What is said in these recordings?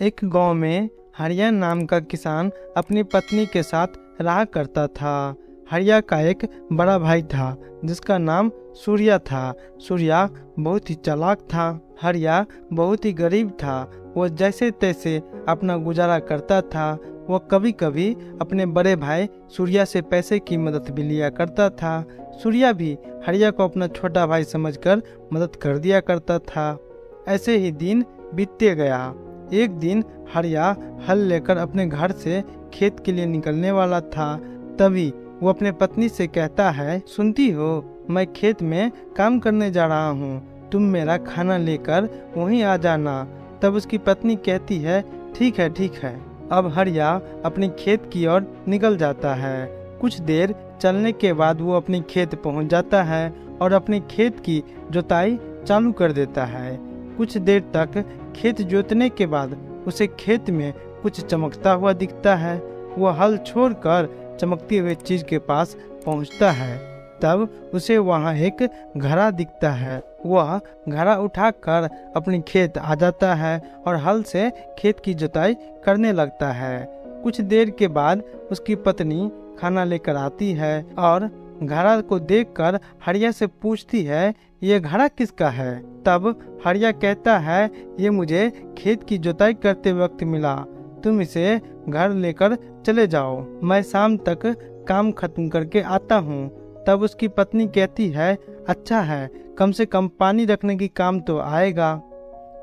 एक गांव में हरिया नाम का किसान अपनी पत्नी के साथ रहा करता था। हरिया का एक बड़ा भाई था जिसका नाम सूर्या था। सूर्या बहुत ही चालाक था। हरिया बहुत ही गरीब था। वो जैसे तैसे अपना गुजारा करता था। वो कभी कभी अपने बड़े भाई सूर्या से पैसे की मदद भी लिया करता था। सूर्या भी हरिया को अपना छोटा भाई समझकर मदद कर दिया करता था। ऐसे ही दिन बीतते गया। एक दिन हरिया हल लेकर अपने घर से खेत के लिए निकलने वाला था। तभी वो अपने पत्नी से कहता है, सुनती हो, मैं खेत में काम करने जा रहा हूँ, तुम मेरा खाना लेकर वहीं आ जाना। तब उसकी पत्नी कहती है, ठीक है ठीक है। अब हरिया अपने खेत की ओर निकल जाता है। कुछ देर चलने के बाद वो अपने खेत पहुंच जाता है और अपने खेत की जुताई चालू कर देता है। कुछ देर तक खेत जोतने के बाद उसे खेत में कुछ चमकता हुआ दिखता है। वह हल छोड़कर चमकती हुई चीज के पास पहुंचता है। तब उसे वहां एक घड़ा दिखता है। वह घड़ा उठाकर अपने खेत आ जाता है और हल से खेत की जुताई करने लगता है। कुछ देर के बाद उसकी पत्नी खाना लेकर आती है और घड़ा को देखकर हरिया से पूछती है, ये घड़ा किसका है? तब हरिया कहता है, ये मुझे खेत की जुताई करते वक्त मिला, तुम इसे घर लेकर चले जाओ, मैं शाम तक काम खत्म करके आता हूँ। तब उसकी पत्नी कहती है, अच्छा है, कम से कम पानी रखने की काम तो आएगा।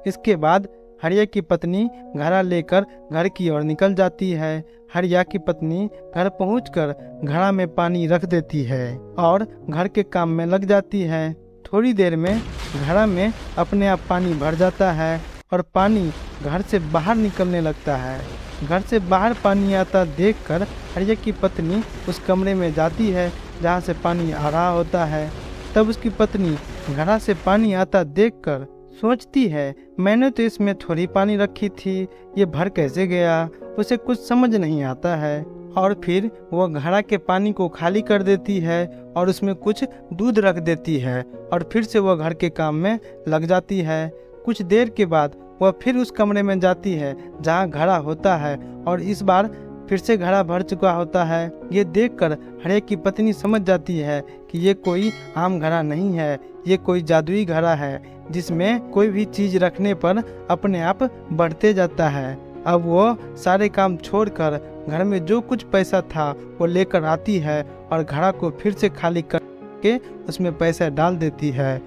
इसके बाद हरिया की पत्नी घड़ा लेकर घर की ओर निकल जाती है। हरिया की पत्नी घर पहुंचकर घड़ा में पानी रख देती है और घर के काम में लग जाती है। थोड़ी देर में घड़ा में अपने आप पानी भर जाता है और पानी घर से बाहर निकलने लगता है। घर से बाहर पानी आता देखकर हरिया की पत्नी उस कमरे में जाती है जहाँ से पानी आ रहा होता है। तब उसकी पत्नी घड़ा से पानी आता देखकर सोचती है, मैंने तो इसमें थोड़ी पानी रखी थी, ये भर कैसे गया? उसे कुछ समझ नहीं आता है और फिर वह घड़ा के पानी को खाली कर देती है और उसमें कुछ दूध रख देती है और फिर से वह घर के काम में लग जाती है। कुछ देर के बाद वह फिर उस कमरे में जाती है जहाँ घड़ा होता है और इस बार फिर से घड़ा भर चुका होता है। ये देखकर हरिया की पत्नी समझ जाती है कि ये कोई आम घड़ा नहीं है, ये कोई जादुई घड़ा है जिसमें कोई भी चीज रखने पर अपने आप बढ़ते जाता है। अब वो सारे काम छोड़कर घर में जो कुछ पैसा था वो लेकर आती है और घड़ा को फिर से खाली करके उसमें पैसा डाल देती है।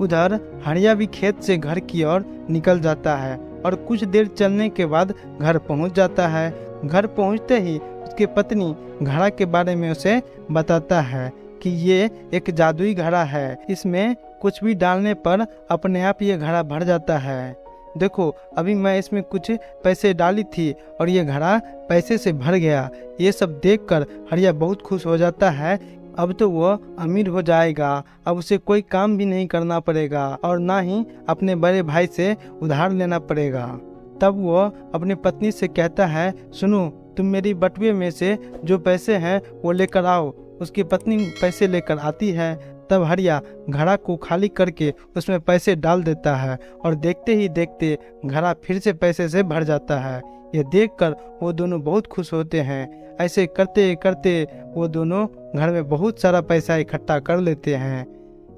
उधर हरिया भी खेत से घर की ओर निकल जाता है और कुछ देर चलने के बाद घर पहुंच जाता है। घर पहुंचते ही उसकी पत्नी घड़ा के बारे में उसे बताता है कि ये एक जादुई घड़ा है, इसमें कुछ भी डालने पर अपने आप ये घड़ा भर जाता है। देखो, अभी मैं इसमें कुछ पैसे डाली थी और ये घड़ा पैसे से भर गया। ये सब देखकर हरिया बहुत खुश हो जाता है। अब तो वो अमीर हो जाएगा, अब उसे कोई काम भी नहीं करना पड़ेगा और ना ही अपने बड़े भाई से उधार लेना पड़ेगा। तब वो अपनी पत्नी से कहता है, सुनो, तुम मेरी बटुए में से जो पैसे हैं वो लेकर आओ। उसकी पत्नी पैसे लेकर आती है। तब हरिया घड़ा को खाली करके उसमें पैसे डाल देता है और देखते ही देखते घड़ा फिर से पैसे से भर जाता है। यह देखकर वो दोनों बहुत खुश होते हैं। ऐसे करते करते वो दोनों घर में बहुत सारा पैसा इकट्ठा कर लेते हैं।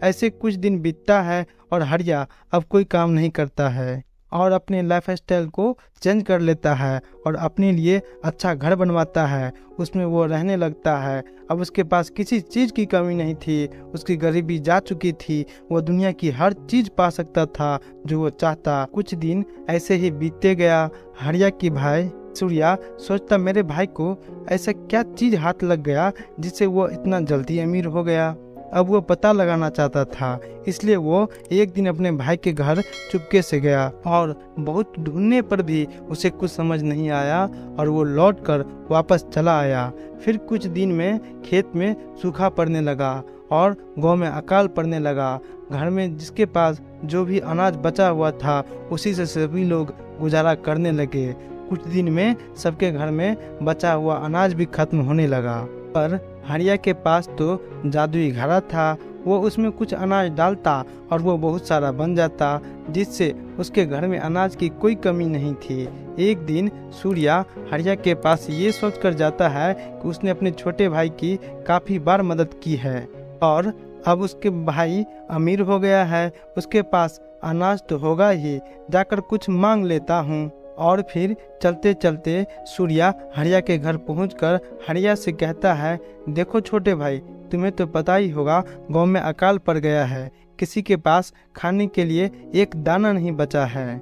ऐसे कुछ दिन बीतता है और हरिया अब कोई काम नहीं करता है और अपने लाइफस्टाइल को चेंज कर लेता है और अपने लिए अच्छा घर बनवाता है। उसमें वो रहने लगता है। अब उसके पास किसी चीज़ की कमी नहीं थी, उसकी गरीबी जा चुकी थी। वो दुनिया की हर चीज़ पा सकता था जो वो चाहता। कुछ दिन ऐसे ही बीतते गया। हरिया की भाई सूर्या सोचता, मेरे भाई को ऐसा क्या चीज़ हाथ लग गया जिससे वो इतना जल्दी अमीर हो गया। अब वो पता लगाना चाहता था, इसलिए वो एक दिन अपने भाई के घर चुपके से गया और बहुत ढूंढने पर भी उसे कुछ समझ नहीं आया और वो लौटकर वापस चला आया। फिर कुछ दिन में खेत में सूखा पड़ने लगा और गांव में अकाल पड़ने लगा। घर में जिसके पास जो भी अनाज बचा हुआ था उसी से सभी लोग गुजारा करने लगे। कुछ दिन में सबके घर में बचा हुआ अनाज भी खत्म होने लगा। पर हरिया के पास तो जादुई घड़ा था वो उसमें कुछ अनाज डालता और वो बहुत सारा बन जाता, जिससे उसके घर में अनाज की कोई कमी नहीं थी। एक दिन सूर्या हरिया के पास ये सोचकर जाता है कि उसने अपने छोटे भाई की काफ़ी बार मदद की है और अब उसके भाई अमीर हो गया है, उसके पास अनाज तो होगा ही, जाकर कुछ मांग लेता हूँ। और फिर चलते चलते सूर्या हरिया के घर पहुंचकर हरिया से कहता है, देखो छोटे भाई, तुम्हें तो पता ही होगा गांव में अकाल पड़ गया है, किसी के पास खाने के लिए एक दाना नहीं बचा है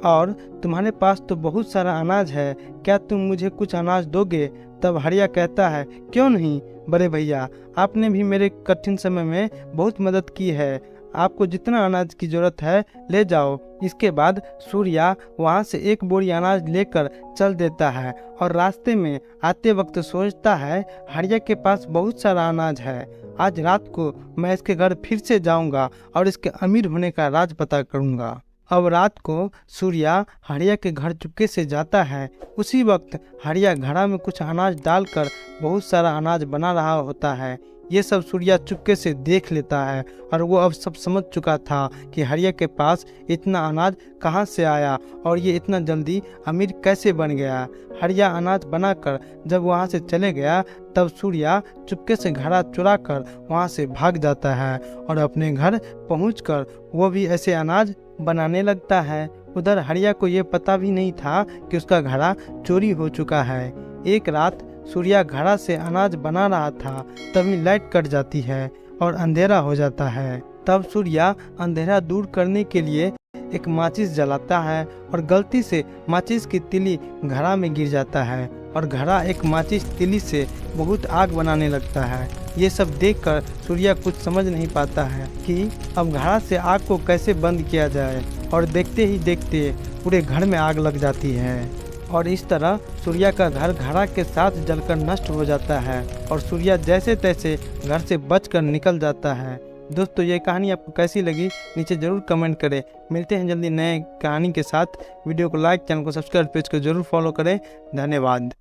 और तुम्हारे पास तो बहुत सारा अनाज है, क्या तुम मुझे कुछ अनाज दोगे? तब हरिया कहता है, क्यों नहीं बड़े भैया, आपने भी मेरे कठिन समय में बहुत मदद की है, आपको जितना अनाज की जरूरत है ले जाओ। इसके बाद सूर्या वहाँ से एक बोरी अनाज लेकर चल देता है और रास्ते में आते वक्त सोचता है, हरिया के पास बहुत सारा अनाज है, आज रात को मैं इसके घर फिर से जाऊंगा और इसके अमीर होने का राज पता करूंगा। अब रात को सूर्या हरिया के घर चुपके से जाता है। उसी वक्त हरिया घड़ा में कुछ अनाज डालकर बहुत सारा अनाज बना रहा होता है। ये सब सूर्या चुपके से देख लेता है और वो अब सब समझ चुका था कि हरिया के पास इतना अनाज कहाँ से आया और ये इतना जल्दी अमीर कैसे बन गया। हरिया अनाज बनाकर जब वहाँ से चले गया तब सूर्या चुपके से घड़ा चुरा कर वहाँ से भाग जाता है और अपने घर पहुँचकर वो भी ऐसे अनाज बनाने लगता है। उधर हरिया को ये पता भी नहीं था कि उसका घड़ा चोरी हो चुका है। एक रात सूर्या घड़ा से अनाज बना रहा था, तभी लाइट कट जाती है और अंधेरा हो जाता है। तब सूर्या अंधेरा दूर करने के लिए एक माचिस जलाता है और गलती से माचिस की तिली घड़ा में गिर जाता है और घड़ा एक माचिस तिली से बहुत आग बनाने लगता है। ये सब देखकर सूर्या कुछ समझ नहीं पाता है कि अब घड़ा से आग को कैसे बंद किया जाए और देखते ही देखते पूरे घर में आग लग जाती है और इस तरह सूर्या का घर घड़ा के साथ जलकर नष्ट हो जाता है और सूर्या जैसे तैसे घर से बचकर निकल जाता है। दोस्तों, ये कहानी आपको कैसी लगी नीचे ज़रूर कमेंट करें। मिलते हैं जल्दी नए कहानी के साथ। वीडियो को लाइक, चैनल को सब्सक्राइब, पेज को जरूर फॉलो करें। धन्यवाद।